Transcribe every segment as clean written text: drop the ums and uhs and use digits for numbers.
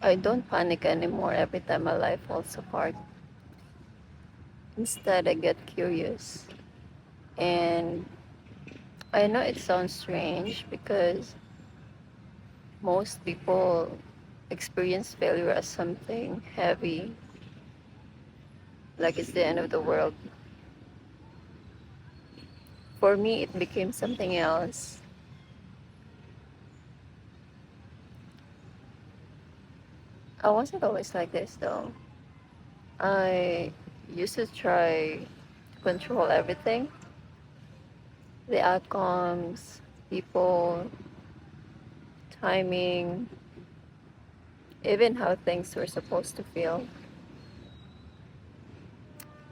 I don't panic anymore every time my life falls apart. Instead, I get curious. And I know it sounds strange because most people experience failure as something heavy, like it's the end of the world. For me, it became something else. I wasn't always like this though. I used to try to control everything, the outcomes, people, timing, even how things were supposed to feel.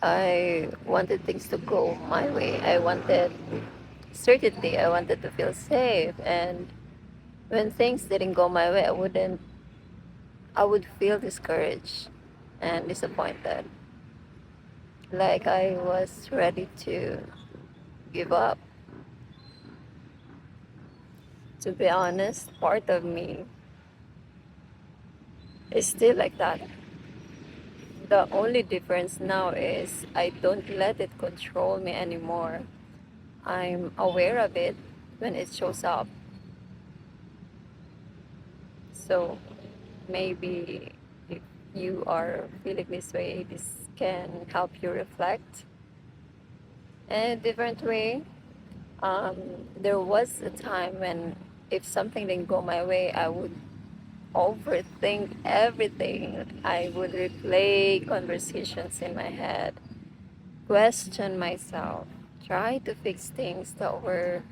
I wanted things to go my way. I wanted certainty. I wanted to feel safe. And when things didn't go my way, I would feel discouraged and disappointed. Like I was ready to give up. To be honest, part of me is still like that. The only difference now is I don't let it control me anymore. I'm aware of it when it shows up. So maybe if you are feeling this way, this can help you reflect in a different way. There was a time when if something didn't go my way, I would overthink everything. I would replay conversations in my head, question myself, try to fix things that were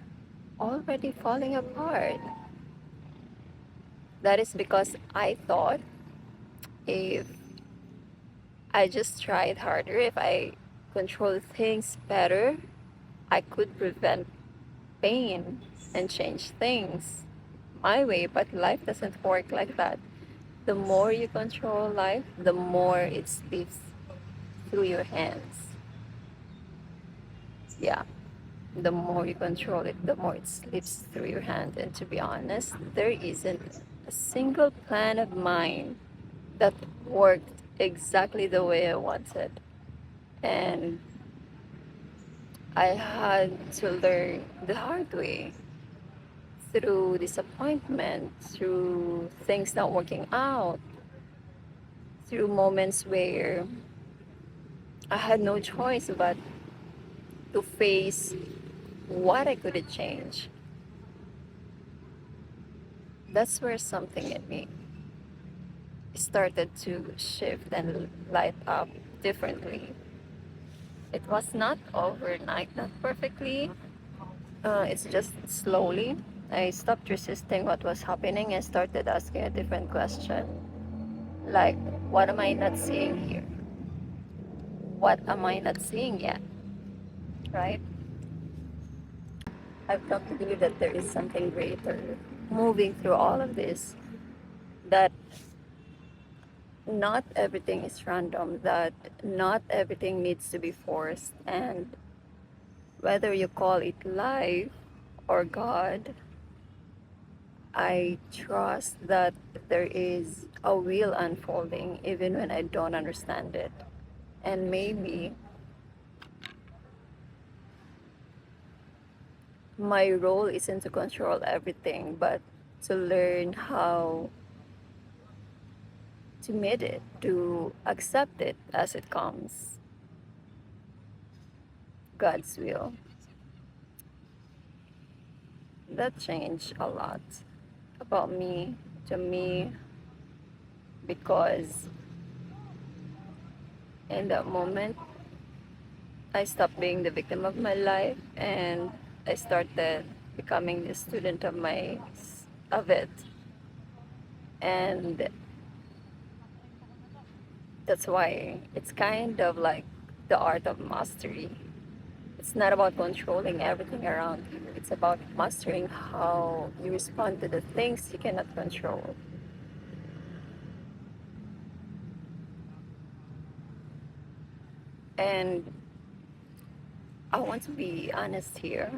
already falling apart. That is because I thought if I just tried harder, if I control things better, I could prevent pain and change things my way. But life doesn't work like that. The more you control life, the more it slips through your hands. Yeah, the more you control it, the more it slips through your hand. And to be honest, there isn't a single plan of mine that worked exactly the way I wanted. And I had to learn the hard way through disappointment, through things not working out, through moments where I had no choice but to face what I couldn't change. That's where something in me started to shift and light up differently. It was not overnight, not perfectly. It's just slowly. I stopped resisting what was happening and started asking a different question. Like, what am I not seeing here? What am I not seeing yet? Right? I've come to believe that there is something greater moving through all of this, that not everything is random, that not everything needs to be forced, and whether you call it life or God, I trust that there is a will unfolding even when I don't understand it. And maybe my role isn't to control everything, but to learn how to meet it, to accept it as it comes. God's will. That changed a lot about me, to me, because in that moment, I stopped being the victim of my life and I started becoming the student of it. And that's why it's kind of like the art of mastery. It's not about controlling everything around you. It's about mastering how you respond to the things you cannot control. And I want to be honest here.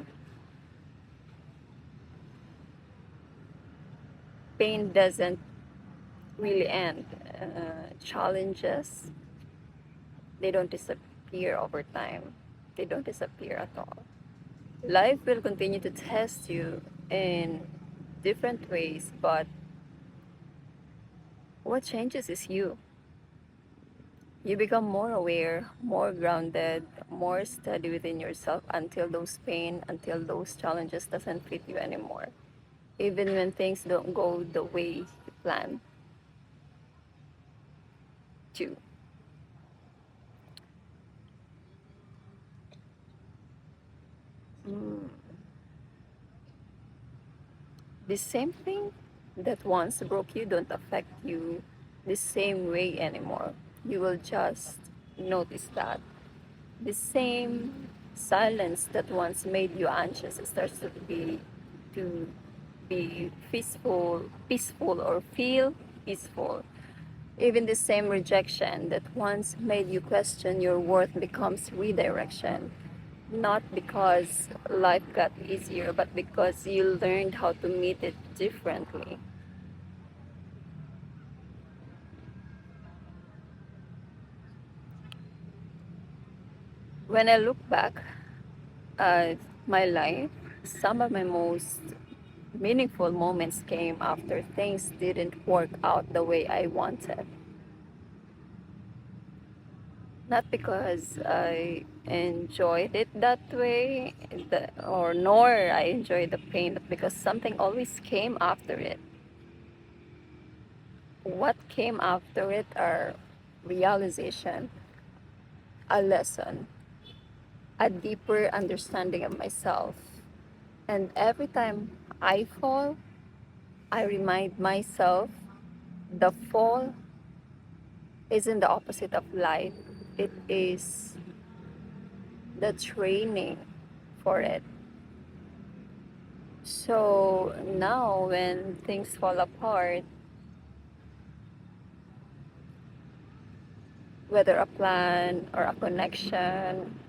Pain doesn't really end. Challenges, they don't disappear over time. They don't disappear at all. Life will continue to test you in different ways, but what changes is you. You become more aware, more grounded, more steady within yourself until those pain, until those challenges doesn't fit you anymore. Even when things don't go the way you plan to. Mm. The same thing that once broke you don't affect you the same way anymore. You will just notice that the same silence that once made you anxious starts to be peaceful or feel peaceful. Even the same rejection that once made you question your worth becomes redirection. Not because life got easier, but because you learned how to meet it differently. When I look back at my life, some of my most meaningful moments came after things didn't work out the way I wanted. Not because I enjoyed it that way, or nor I enjoyed the pain, but because something always came after it. What came after it are realization, a lesson, a deeper understanding of myself. And every time I fall, I remind myself the fall isn't the opposite of life, it is the training for it. So now, when things fall apart, whether a plan or a connection,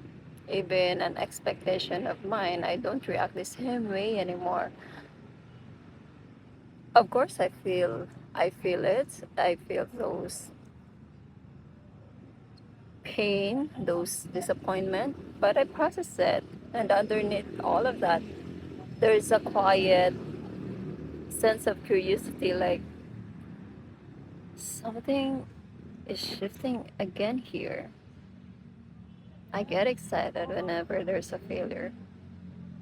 even an expectation of mine, I don't react the same way anymore. Of course, I feel it. I feel those pain, those disappointment, but I process it. And underneath all of that, there's a quiet sense of curiosity, like something is shifting again here. I get excited whenever there's a failure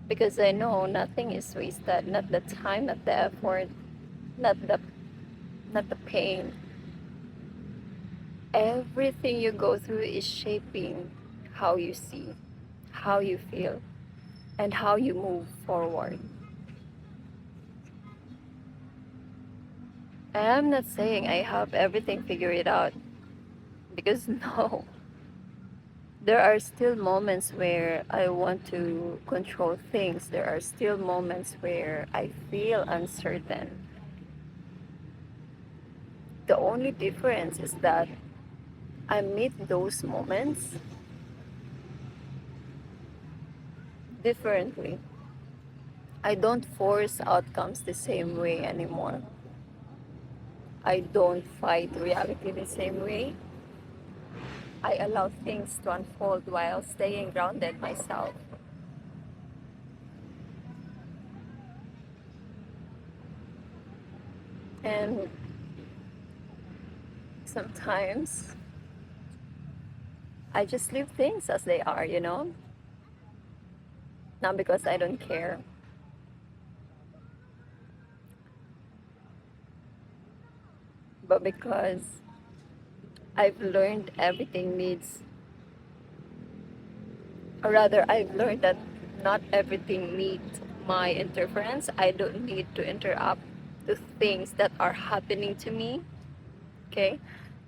because I know nothing is wasted, not the time, not the effort, not the not the pain. Everything you go through is shaping how you see, how you feel, and how you move forward. I'm not saying I have everything figured out because no, there are still moments where I want to control things. There are still moments where I feel uncertain. The only difference is that I meet those moments differently. I don't force outcomes the same way anymore. I don't fight reality the same way. I allow things to unfold while staying grounded myself. And sometimes I just leave things as they are, not because I don't care, but because I've learned everything needs, or rather, I've learned that not everything needs my interference. I don't need to interrupt to things that are happening to me, okay?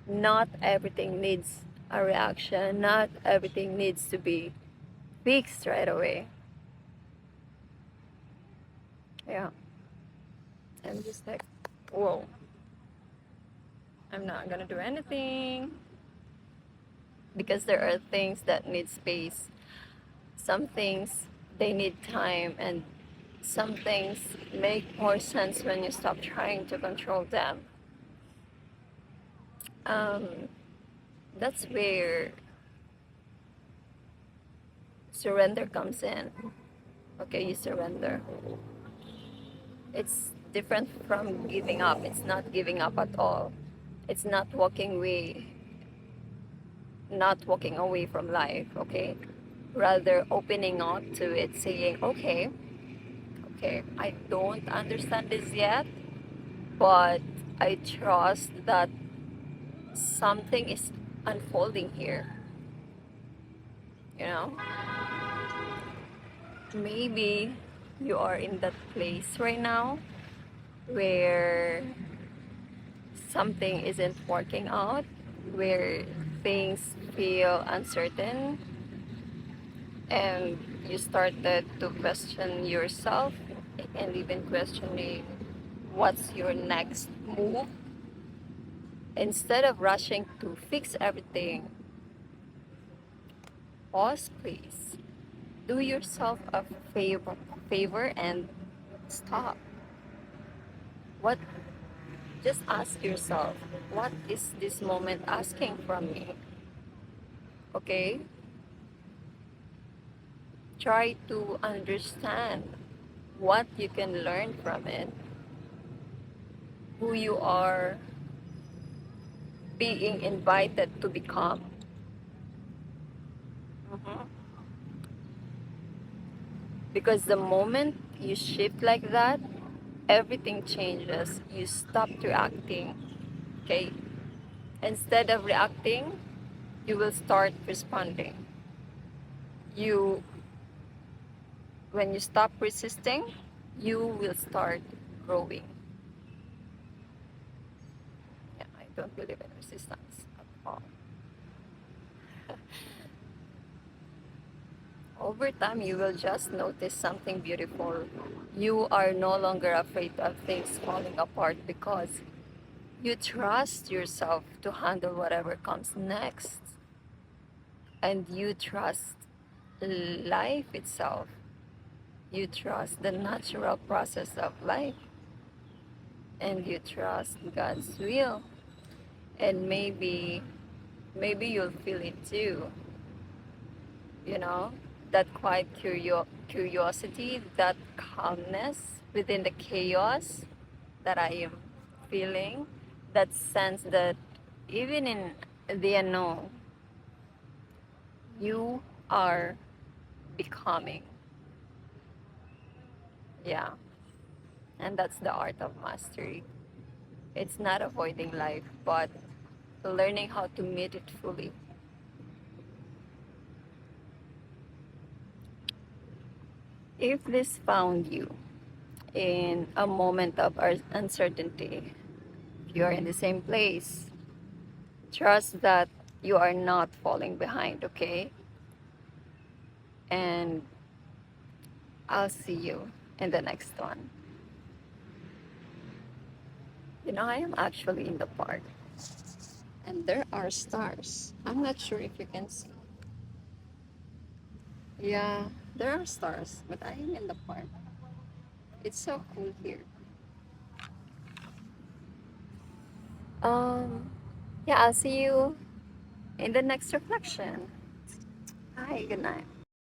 Not everything needs a reaction, not everything needs to be fixed right away. Yeah, I'm just like, whoa, I'm not gonna do anything because there are things that need space. Some things they need time, and some things make more sense when you stop trying to control them. um, that's where surrender comes in. Okay, you surrender. It's different from giving up. It's not giving up at all. It's not walking away from life, okay? Rather opening up to it, saying, okay, okay, I don't understand this yet, but I trust that something is unfolding here, you know? Maybe you are in that place right now where something isn't working out, where things feel uncertain, and you started to question yourself and even questioning what's your next move. Instead of rushing to fix everything, pause, please. Do yourself a favor and stop. What Just ask yourself, what is this moment asking from me? Okay? Try to understand what you can learn from it, who you are being invited to become. Mhm. Because the moment you shift like that, everything changes. You stop reacting. Okay? Instead of reacting, you will start responding. You When you stop resisting, you will start growing. Yeah, I don't believe in resistance at all. Over time, you will just notice something beautiful. You are no longer afraid of things falling apart because you trust yourself to handle whatever comes next. And you trust life itself. You trust the natural process of life. And you trust God's will. And maybe you'll feel it too, you know, that quiet curiosity, that calmness within the chaos that I am feeling, that sense that even in the unknown, you are becoming. Yeah, and that's the art of mastery. It's not avoiding life, but learning how to meet it fully. If this found you in a moment of uncertainty, if you are in the same place, trust that you are not falling behind, okay? And I'll see you in the next one. You know, I am actually in the park and there are stars. I'm not sure if you can see. Yeah, there are stars, but I am in the park. It's so cool here. Um, yeah, I'll see you in the next reflection. Hi, good night.